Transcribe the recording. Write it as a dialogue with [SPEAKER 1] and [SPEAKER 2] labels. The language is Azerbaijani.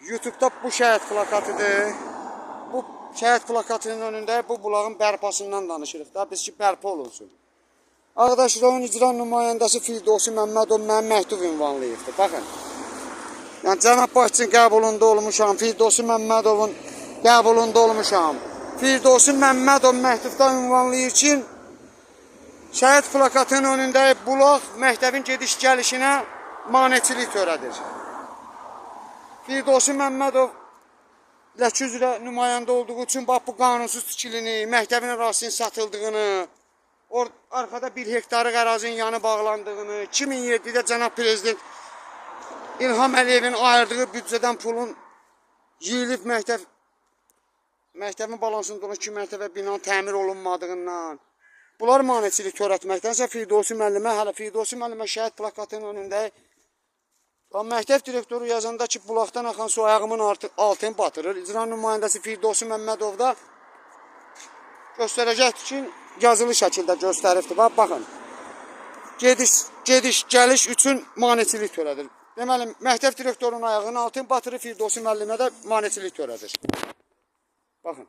[SPEAKER 1] YouTube'da bu şəhid plakatıdır. Bu şəhid plakatının önündə bu bulağın bərpasından danışırıq da, biz ki bərpa olunsun. Ağdaş rayon icra nümayəndəsi Firdevsi Məmmədov mənim məktub ünvanlayıbdır. Baxın. Yəni cənab başçının qəbulunda olmuşam, Firdevsi Məmmədovun qəbulunda olmuşam. Firdevsi Məmmədov məktubda ünvanlayır ki, şəhid plakatının önündə bulaq məktəbin gediş-gəlişinə maneçilik törədir. Firdevsi Məmmədov ləkə üzrə nümayəndə olduğu üçün bax bu qanunsuz tikilini, məktəbin ərazisinin satıldığını, arkada 1 hektarlıq ərazinin yanı bağlandığını, 2007-də cənab prezident İlham Əliyevin ayırdığı büdcədən pulun yeyilib məktəbin balansında olan 2 mərtəbə binanın təmir olunmadığından, bunlar maneçilik törətməkdənsə Firdevsi müəllimə, hələ Firdevsi müəllimə şəhid plakatının önündə məktəb direktoru yazanda ki, bulaqdan axan su ayağımın altını batırır. İcra nümayəndəsi Firdevsi Məmmədov da göstərəcəkdir ki, yazılı şəkildə göstəribdir. Baxın, gediş-gəliş üçün maneçilik törədir. Deməli, məktəb direktorunun ayağının altını batırır, Firdevsi müəllimə də maneçilik törədir. Baxın.